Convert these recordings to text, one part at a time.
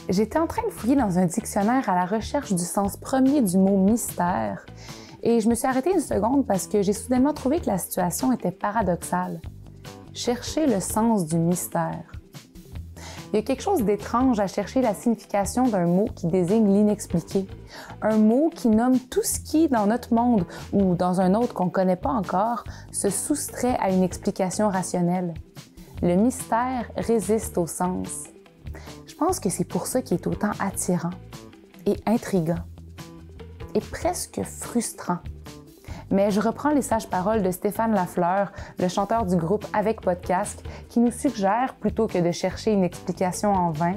J'étais en train de fouiller dans un dictionnaire à la recherche du sens premier du mot mystère et je me suis arrêtée une seconde parce que j'ai soudainement trouvé que la situation était paradoxale. Chercher le sens du mystère. Il y a quelque chose d'étrange à chercher la signification d'un mot qui désigne l'inexpliqué. Un mot qui nomme tout ce qui, dans notre monde ou dans un autre qu'on ne connaît pas encore, se soustrait à une explication rationnelle. Le mystère résiste au sens. Je pense que c'est pour ça qu'il est autant attirant et intriguant et presque frustrant. Mais je reprends les sages paroles de Stéphane Lafleur, le chanteur du groupe Avec Podcast, qui nous suggère, plutôt que de chercher une explication en vain,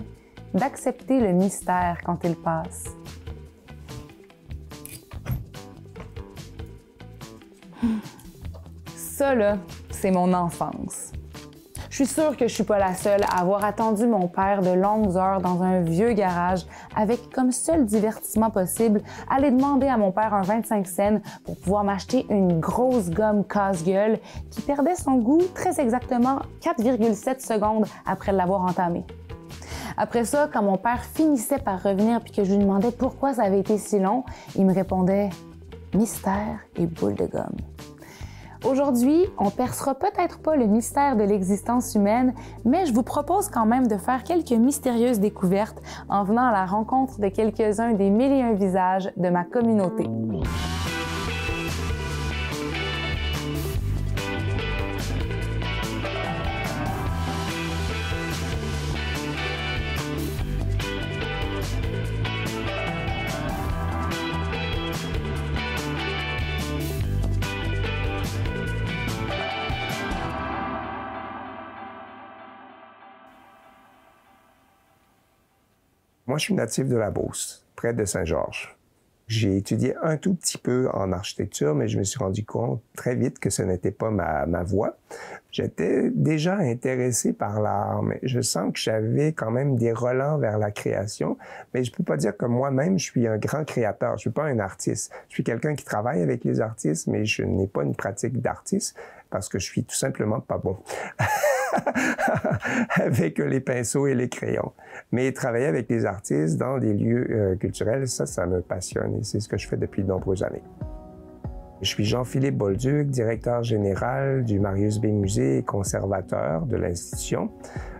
d'accepter le mystère quand il passe. Ça, là, c'est mon enfance. Je suis sûre que je suis pas la seule à avoir attendu mon père de longues heures dans un vieux garage avec comme seul divertissement possible aller demander à mon père un 25 cents pour pouvoir m'acheter une grosse gomme casse-gueule qui perdait son goût très exactement 4,7 secondes après l'avoir entamée. Après ça, quand mon père finissait par revenir puis que je lui demandais pourquoi ça avait été si long, il me répondait « mystère et boule de gomme ». Aujourd'hui, on percera peut-être pas le mystère de l'existence humaine, mais je vous propose quand même de faire quelques mystérieuses découvertes en venant à la rencontre de quelques-uns des 1001 visages de ma communauté. Moi, je suis natif de la Beauce, près de Saint-Georges. J'ai étudié un tout petit peu en architecture, mais je me suis rendu compte très vite que ce n'était pas ma voie. J'étais déjà intéressé par l'art, mais je sens que j'avais quand même des relents vers la création. Mais je peux pas dire que moi-même, je suis un grand créateur. Je suis pas un artiste. Je suis quelqu'un qui travaille avec les artistes, mais je n'ai pas une pratique d'artiste parce que je suis tout simplement pas bon. avec les pinceaux et les crayons. Mais travailler avec les artistes dans des lieux culturels, ça me passionne et c'est ce que je fais depuis de nombreuses années. Je suis Jean-Philippe Bolduc, directeur général du Marius B Musée et conservateur de l'institution,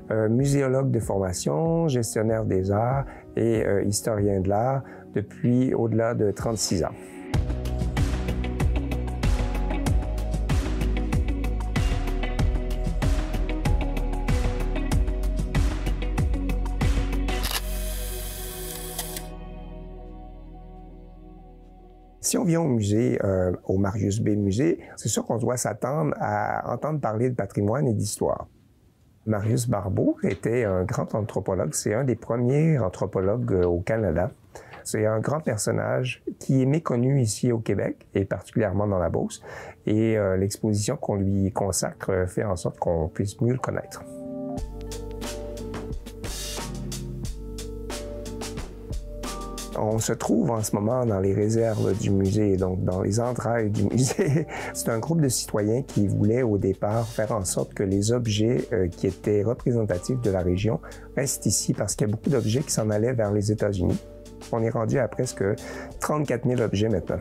muséologue de formation, gestionnaire des arts et historien de l'art depuis au-delà de 36 ans. Si on vient au musée, au Marius B Musée, c'est sûr qu'on doit s'attendre à entendre parler de patrimoine et d'histoire. Marius Barbeau était un grand anthropologue. C'est un des premiers anthropologues au Canada. C'est un grand personnage qui est méconnu ici au Québec et particulièrement dans la Beauce. Et l'exposition qu'on lui consacre fait en sorte qu'on puisse mieux le connaître. On se trouve en ce moment dans les réserves du musée, donc dans les entrailles du musée. C'est un groupe de citoyens qui voulaient au départ faire en sorte que les objets qui étaient représentatifs de la région restent ici parce qu'il y a beaucoup d'objets qui s'en allaient vers les États-Unis. On est rendu à presque 34 000 objets maintenant.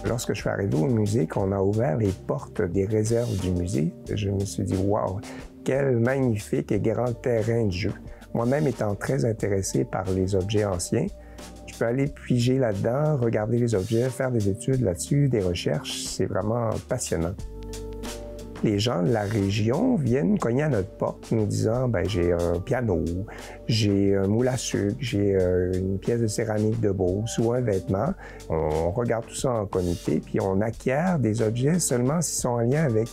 Lorsque je suis arrivé au musée, qu'on a ouvert les portes des réserves du musée, je me suis dit « Wow, quel magnifique et grand terrain de jeu ». Moi-même étant très intéressé par les objets anciens, je peux aller piger là-dedans, regarder les objets, faire des études là-dessus, des recherches. C'est vraiment passionnant. Les gens de la région viennent cogner à notre porte nous disant « j'ai un piano, j'ai un moule à sucre, j'ai une pièce de céramique de Beauce ou un vêtement ». On regarde tout ça en comité, puis on acquiert des objets seulement s'ils sont en lien avec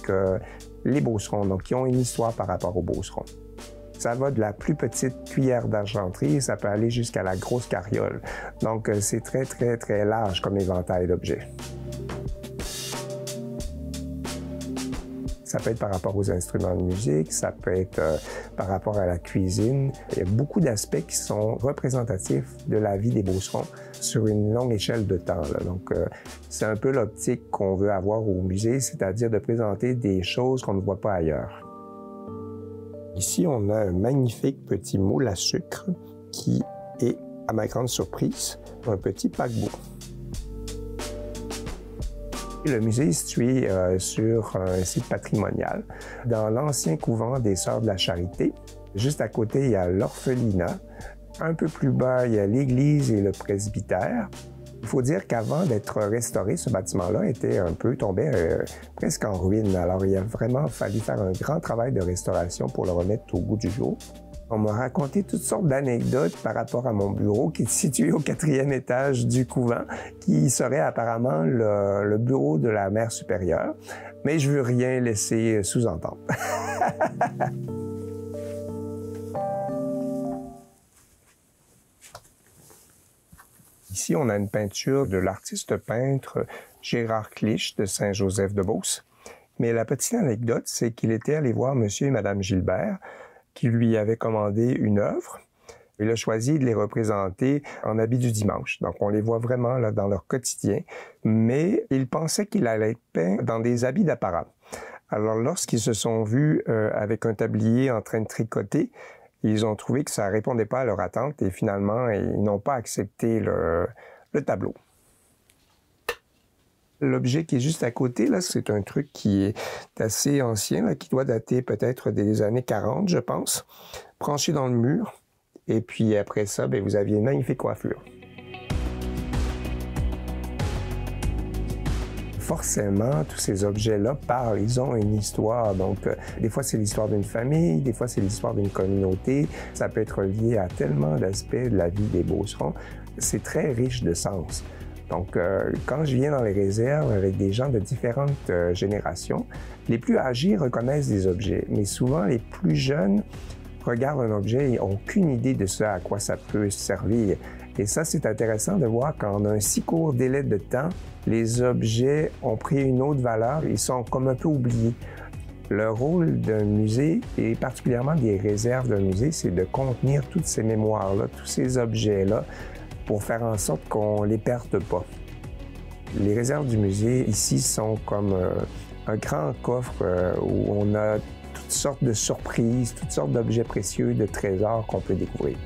les Beaucerons, donc qui ont une histoire par rapport aux Beaucerons. Ça va de la plus petite cuillère d'argenterie, ça peut aller jusqu'à la grosse carriole. Donc, c'est très, très, très large comme éventail d'objets. Ça peut être par rapport aux instruments de musique, ça peut être par rapport à la cuisine. Il y a beaucoup d'aspects qui sont représentatifs de la vie des Beaucerons sur une longue échelle de temps. Donc, c'est un peu l'optique qu'on veut avoir au musée, c'est-à-dire de présenter des choses qu'on ne voit pas ailleurs. Ici, on a un magnifique petit moule à sucre qui est, à ma grande surprise, un petit paquebot. Le musée est situé sur un site patrimonial, dans l'ancien couvent des Sœurs de la Charité. Juste à côté, il y a l'orphelinat. Un peu plus bas, il y a l'église et le presbytère. Il faut dire qu'avant d'être restauré, ce bâtiment-là était un peu tombé presque en ruine. Alors, il a vraiment fallu faire un grand travail de restauration pour le remettre au goût du jour. On m'a raconté toutes sortes d'anecdotes par rapport à mon bureau qui est situé au 4e étage du couvent, qui serait apparemment le bureau de la mère supérieure. Mais je veux rien laisser sous-entendre. Ici, on a une peinture de l'artiste peintre Gérard Clich de Saint-Joseph-de-Beauce. Mais la petite anecdote, c'est qu'il était allé voir Monsieur et Madame Gilbert, qui lui avait commandé une œuvre. Il a choisi de les représenter en habit du dimanche. Donc, on les voit vraiment là, dans leur quotidien. Mais il pensait qu'il allait être peint dans des habits d'apparat. Alors, lorsqu'ils se sont vus avec un tablier en train de tricoter, ils ont trouvé que ça ne répondait pas à leur attente et finalement, ils n'ont pas accepté le tableau. L'objet qui est juste à côté, là, c'est un truc qui est assez ancien, là, qui doit dater peut-être des années 40, je pense, branché dans le mur. Et puis après ça, bien, vous aviez une magnifique coiffure. Forcément, tous ces objets-là parlent, ils ont une histoire. Donc, des fois, c'est l'histoire d'une famille, des fois, c'est l'histoire d'une communauté. Ça peut être lié à tellement d'aspects de la vie des Beaucerons. C'est très riche de sens. Donc, quand je viens dans les réserves avec des gens de différentes générations, les plus âgés reconnaissent des objets, mais souvent, les plus jeunes regardent un objet et n'ont aucune idée de ce à quoi ça peut servir. Et ça, c'est intéressant de voir qu'en un si court délai de temps, les objets ont pris une autre valeur, ils sont comme un peu oubliés. Le rôle d'un musée, et particulièrement des réserves d'un musée, c'est de contenir toutes ces mémoires-là, tous ces objets-là, pour faire en sorte qu'on ne les perde pas. Les réserves du musée, ici, sont comme un grand coffre où on a toutes sortes de surprises, toutes sortes d'objets précieux, de trésors qu'on peut découvrir.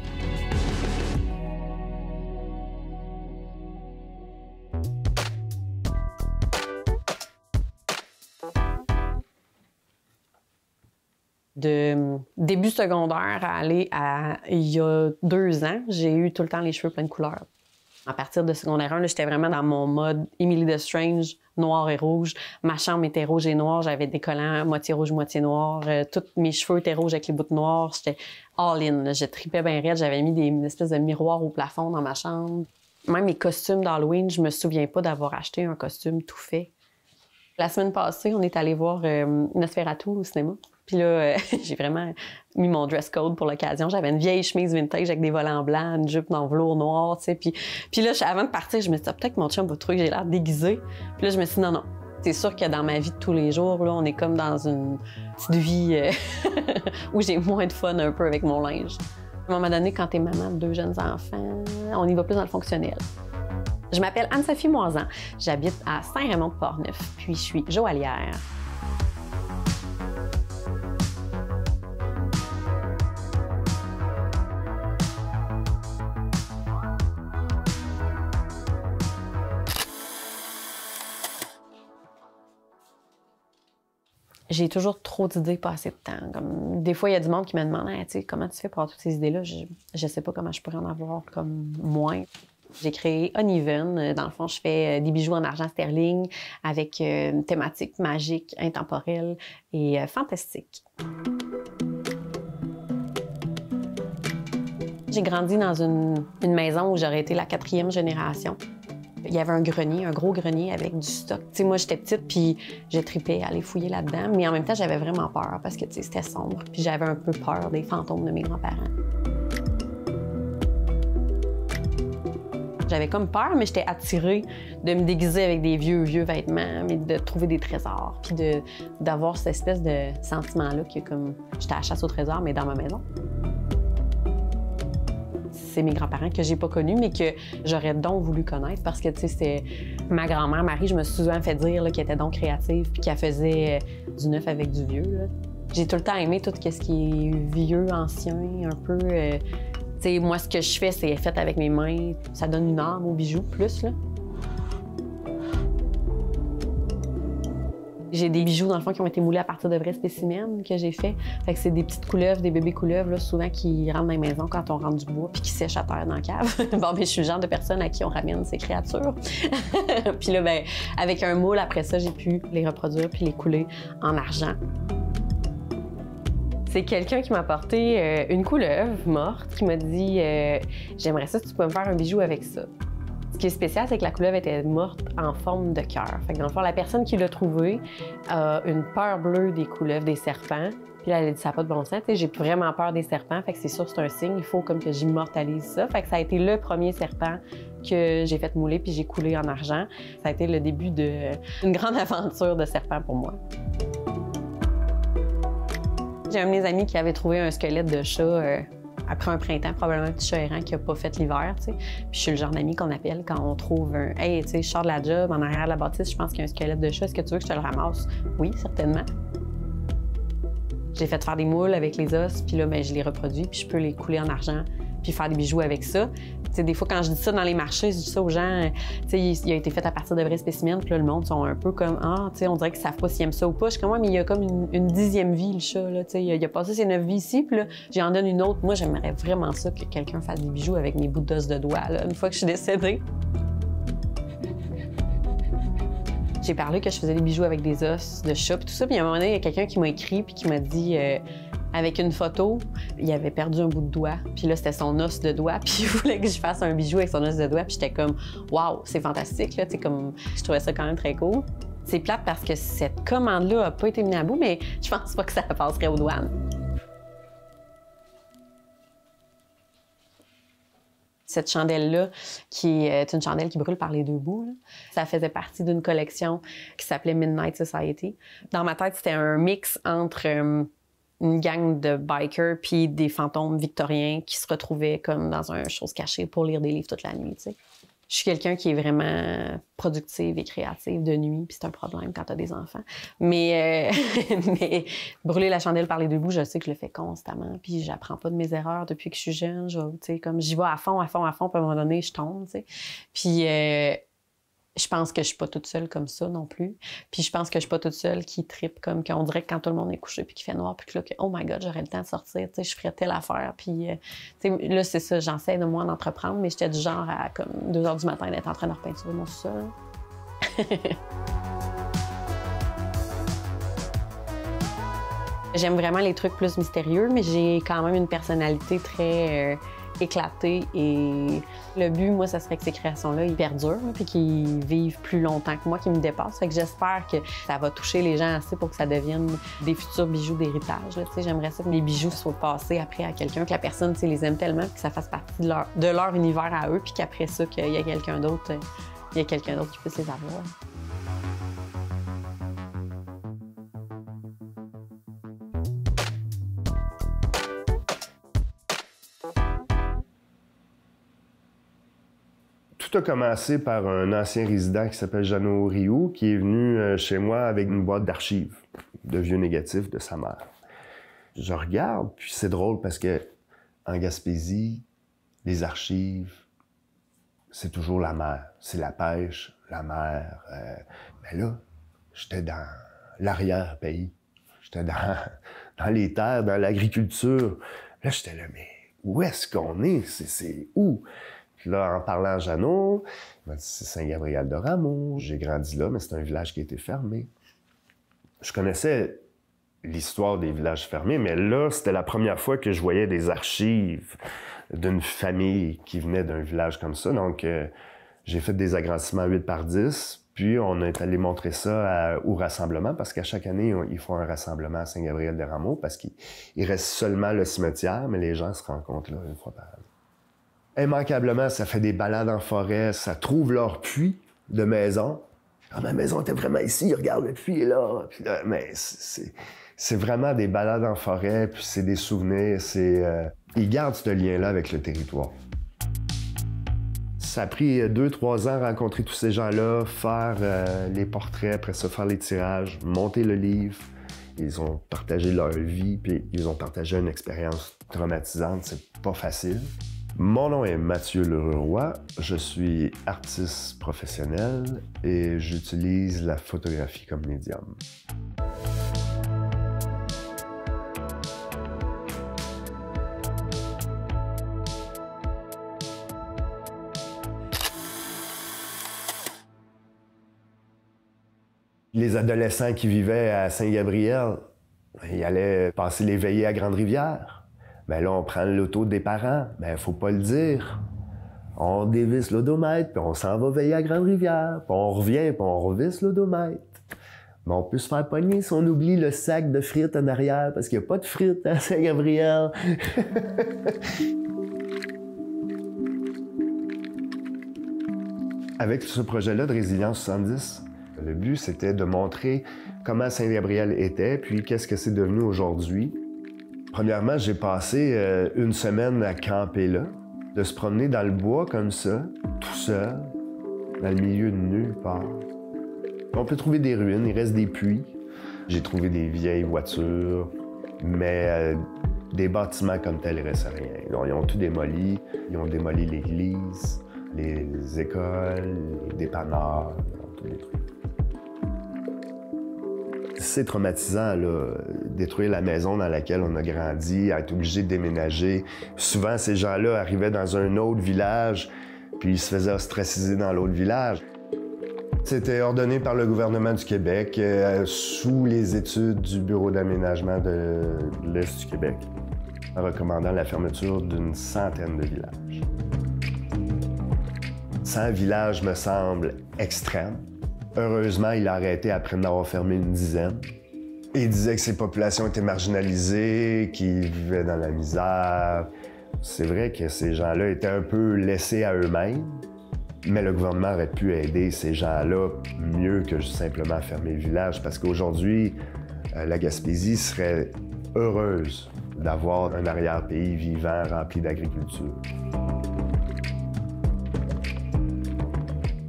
De début secondaire à aller à il y a 2 ans, j'ai eu tout le temps les cheveux plein de couleurs. À partir de secondaire 1, j'étais vraiment dans mon mode Emily the Strange, noir et rouge. Ma chambre était rouge et noir, j'avais des collants moitié rouge, moitié noir. Tous mes cheveux étaient rouges avec les bouts noirs. J'étais all-in. Je tripais bien raide. J'avais mis des espèces de miroirs au plafond dans ma chambre. Même mes costumes d'Halloween, je me souviens pas d'avoir acheté un costume tout fait. La semaine passée, on est allé voir Nosferatu au cinéma. Puis là, j'ai vraiment mis mon dress code pour l'occasion. J'avais une vieille chemise vintage avec des volants blancs, une jupe en velours noir, tu sais. Puis là, avant de partir, je me suis dit, peut-être que mon chum va trouver que j'ai l'air déguisée. Puis là, je me suis dit, non. C'est sûr que dans ma vie de tous les jours, là, on est comme dans une petite vie où j'ai moins de fun un peu avec mon linge. À un moment donné, quand t'es maman de 2 jeunes enfants, on y va plus dans le fonctionnel. Je m'appelle Anne-Sophie Moisan. J'habite à Saint-Raymond-de-Portneuf, puis je suis joaillière. J'ai toujours trop d'idées, pas assez de temps. Comme, des fois, il y a du monde qui me demande hey, comment tu fais pour avoir toutes ces idées-là. Je sais pas comment je pourrais en avoir comme moins. J'ai créé Uneven. Dans le fond, je fais des bijoux en argent sterling avec une thématique magique, intemporelle et fantastique. J'ai grandi dans une maison où j'aurais été la 4e génération. Il y avait un grenier, un gros grenier avec du stock. T'sais, moi, j'étais petite, puis je tripais à aller fouiller là-dedans. Mais en même temps, j'avais vraiment peur parce que c'était sombre. Puis j'avais un peu peur des fantômes de mes grands-parents. J'avais comme peur, mais j'étais attirée de me déguiser avec des vieux vêtements, mais de trouver des trésors. Puis d'avoir cette espèce de sentiment-là que comme j'étais à la chasse au trésor, mais dans ma maison. C'est mes grands-parents que j'ai pas connus, mais que j'aurais donc voulu connaître parce que, tu sais, c'était ma grand-mère, Marie, je me suis souvent fait dire qu'elle était donc créative puis qu'elle faisait du neuf avec du vieux, là. J'ai tout le temps aimé tout ce qui est vieux, ancien, un peu... tu sais, moi, ce que je fais, c'est fait avec mes mains. Ça donne une âme aux bijoux, plus, là. J'ai des bijoux, dans le fond, qui ont été moulés à partir de vrais spécimens que j'ai fait. Fait que c'est des petites couleuvres, des bébés couleuvres, là, souvent qui rentrent dans les maisons quand on rentre du bois puis qui sèchent à terre dans la cave. Bon, ben, je suis le genre de personne à qui on ramène ces créatures. Puis là, ben, avec un moule, après ça, j'ai pu les reproduire puis les couler en argent. C'est quelqu'un qui m'a apporté une couleuvre morte, qui m'a dit j'aimerais ça si tu peux me faire un bijou avec ça. Ce qui est spécial, c'est que la couleuvre était morte en forme de cœur. Fait que dans le fond, la personne qui l'a trouvée a une peur bleue des couleuvres, des serpents. Puis là, elle a dit ça n'a pas de bon sens. J'ai vraiment peur des serpents. Fait que c'est sûr que c'est un signe. Il faut comme que j'immortalise ça. Fait que ça a été le premier serpent que j'ai fait mouler puis j'ai coulé en argent. Ça a été le début d'une grande aventure de serpent pour moi. J'ai un de mes amis qui avait trouvé un squelette de chat après un printemps, probablement un petit chat errant qui n'a pas fait l'hiver, tu sais. Puis je suis le genre d'ami qu'on appelle quand on trouve un « Hey, tu sais, je sors de la job, en arrière de la bâtisse, je pense qu'il y a un squelette de chat, est-ce que tu veux que je te le ramasse? » Oui, certainement. J'ai fait faire des moules avec les os, puis là, ben, je les reproduis, puis je peux les couler en argent, puis faire des bijoux avec ça. Tu sais, des fois, quand je dis ça dans les marchés, je dis ça aux gens, tu sais, il a été fait à partir de vrais spécimens, puis là, le monde sont un peu comme, ah, tu sais, on dirait qu'ils savent pas s'ils aiment ça ou pas. Je suis comme, ouais, mais il y a comme une 10e vie, le chat, là, tu sais, il a passé ses 9 vies ici, puis là, j'en donne une autre. Moi, j'aimerais vraiment ça que quelqu'un fasse des bijoux avec mes bouts d'os de doigts, là, une fois que je suis décédée. J'ai parlé que je faisais des bijoux avec des os de chat, puis tout ça, puis à un moment donné, il y a quelqu'un qui m'a écrit, puis qui m'a dit... avec une photo, il avait perdu un bout de doigt. Puis là, c'était son os de doigt. Puis il voulait que je fasse un bijou avec son os de doigt. Puis j'étais comme, waouh, c'est fantastique. Là. Comme, je trouvais ça quand même très cool. C'est plate parce que cette commande-là n'a pas été menée à bout, mais je pense pas que ça passerait aux douanes. Cette chandelle-là, qui est une chandelle qui brûle par les deux bouts, là, ça faisait partie d'une collection qui s'appelait Midnight Society. Dans ma tête, c'était un mix entre... une gang de bikers puis des fantômes victoriens qui se retrouvaient comme dans un chose cachée pour lire des livres toute la nuit, tu sais. Je suis quelqu'un qui est vraiment productive et créative de nuit, puis c'est un problème quand t'as des enfants. Mais brûler la chandelle par les deux bouts, je sais que je le fais constamment, puis j'apprends pas de mes erreurs depuis que je suis jeune. Tu sais, comme j'y vais à fond, puis à un moment donné, je tombe, tu sais. Puis... je pense que je suis pas toute seule comme ça non plus. Puis je pense que je suis pas toute seule qui trippe comme qu'on dirait que quand tout le monde est couché puis qu'il fait noir puis que là, oh my God, j'aurais le temps de sortir, tu sais, je ferais telle affaire. Puis, tu sais, là, c'est ça, j'essaie de moi d'entreprendre, mais j'étais du genre à comme 2 h du matin d'être en train de repeinturer mon sous-sol. J'aime vraiment les trucs plus mystérieux, mais j'ai quand même une personnalité très éclatée et le but, moi, ça serait que ces créations-là, ils perdurent puis qu'ils vivent plus longtemps que moi, qu'ils me dépassent. Fait que j'espère que ça va toucher les gens assez pour que ça devienne des futurs bijoux d'héritage. J'aimerais ça que mes bijoux soient passés après à quelqu'un, que la personne les aime tellement, puis que ça fasse partie de leur univers à eux, puis qu'après ça, qu'il y a quelqu'un d'autre qui puisse les avoir. Tout a commencé par un ancien résident qui s'appelle Jeannot Rioux, qui est venu chez moi avec une boîte d'archives de vieux négatifs de sa mère. Je regarde, puis c'est drôle parce que en Gaspésie, les archives, c'est toujours la mer. C'est la pêche, la mer. Mais là, j'étais dans l'arrière-pays. J'étais dans les terres, dans l'agriculture. Là, j'étais là, mais où est-ce qu'on est? C'est où? Puis là, en parlant à Jeannot, il m'a dit, c'est Saint-Gabriel-de-Rameau. J'ai grandi là, mais c'est un village qui a été fermé. Je connaissais l'histoire des villages fermés, mais là, c'était la première fois que je voyais des archives d'une famille qui venait d'un village comme ça. Donc, j'ai fait des agrandissements 8x10, puis on est allé montrer ça au rassemblement, parce qu'à chaque année, ils font un rassemblement à Saint-Gabriel-de-Rameau, parce qu'il reste seulement le cimetière, mais les gens se rencontrent là une fois par année. Immanquablement, ça fait des balades en forêt, ça trouve leur puits de maison. Ah, ma maison était vraiment ici, regarde, le puits est là. Puis là, mais c'est vraiment des balades en forêt, puis c'est des souvenirs, ils gardent ce lien-là avec le territoire. Ça a pris 2-3 ans rencontrer tous ces gens-là, faire les portraits, après ça faire les tirages, monter le livre, Ils ont partagé leur vie, puis ils ont partagé une expérience traumatisante. C'est pas facile. Mon nom est Mathieu Leroy. Je suis artiste professionnel et j'utilise la photographie comme médium. Les adolescents qui vivaient à Saint-Gabriel, ils allaient passer les veillées à Grande-Rivière. Mais là, on prend l'auto des parents. Mais faut pas le dire. On dévisse l'odomètre, puis on s'en va veiller à Grande-Rivière. Puis on revient, puis on revisse l'odomètre. Mais on peut se faire pogner si on oublie le sac de frites en arrière, parce qu'il n'y a pas de frites à Saint-Gabriel. Avec ce projet-là de Résilience 70, le but, c'était de montrer comment Saint-Gabriel était, puis qu'est-ce que c'est devenu aujourd'hui. Premièrement, j'ai passé une semaine à camper là, de se promener dans le bois comme ça, tout seul, dans le milieu de nulle part. On peut trouver des ruines, il reste des puits. J'ai trouvé des vieilles voitures, mais des bâtiments comme tels, il ne reste rien. Ils ont tout démoli. Ils ont démoli l'église, les écoles, les dépanneurs, ils ont tout détruit. C'est traumatisant, là, détruire la maison dans laquelle on a grandi, être obligé de déménager. Souvent, ces gens-là arrivaient dans un autre village, puis ils se faisaient ostraciser dans l'autre village. C'était ordonné par le gouvernement du Québec, sous les études du Bureau d'aménagement de l'Est du Québec, en recommandant la fermeture d'une centaine de villages. 100 villages me semble extrême. Heureusement, il a arrêté après en avoir fermé une dizaine. Il disait que ces populations étaient marginalisées, qu'ils vivaient dans la misère. C'est vrai que ces gens-là étaient un peu laissés à eux-mêmes, mais le gouvernement aurait pu aider ces gens-là mieux que simplement fermer le village, parce qu'aujourd'hui, la Gaspésie serait heureuse d'avoir un arrière-pays vivant, rempli d'agriculture.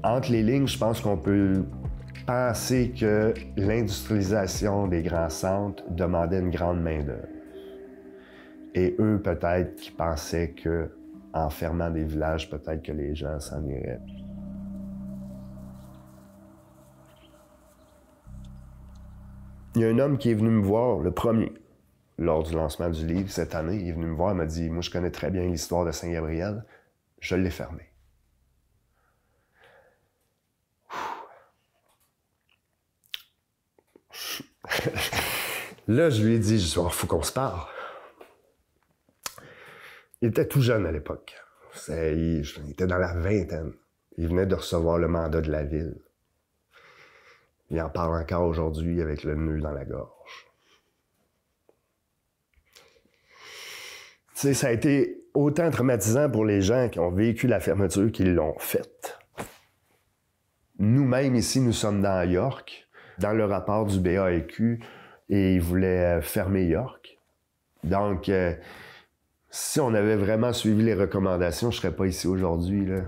Entre les lignes, je pense qu'on peut penser que l'industrialisation des grands centres demandait une grande main-d'œuvre. Et eux, peut-être, qui pensaient qu'en fermant des villages, peut-être que les gens s'en iraient. Il y a un homme qui est venu me voir, le premier, lors du lancement du livre cette année. Il est venu me voir, il m'a dit « Moi, je connais très bien l'histoire de Saint-Gabriel. Je l'ai fermé. » Là, je lui ai dit, il faut qu'on se parle. Il était tout jeune à l'époque. Il était dans la vingtaine. Il venait de recevoir le mandat de la ville. Il en parle encore aujourd'hui avec le nœud dans la gorge. Tu sais, ça a été autant traumatisant pour les gens qui ont vécu la fermeture qu'ils l'ont faite. Nous-mêmes, ici, nous sommes dans York. Dans le rapport du BAEQ, et ils voulaient fermer York. Donc, si on avait vraiment suivi les recommandations, je ne serais pas ici aujourd'hui, là.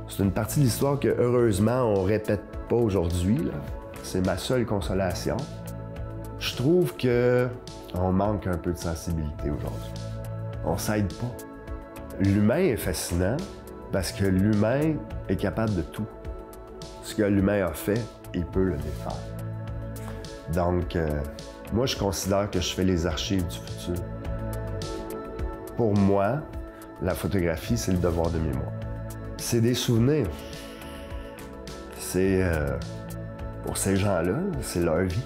C'est une partie de l'histoire que, heureusement, on ne répète pas aujourd'hui, là. C'est ma seule consolation. Je trouve qu'on manque un peu de sensibilité aujourd'hui. On ne s'aide pas. L'humain est fascinant parce que l'humain est capable de tout. Ce que l'humain a fait, il peut le défaire. Donc, moi, je considère que je fais les archives du futur. Pour moi, la photographie, c'est le devoir de mémoire. C'est des souvenirs. C'est, pour ces gens-là, c'est leur vie.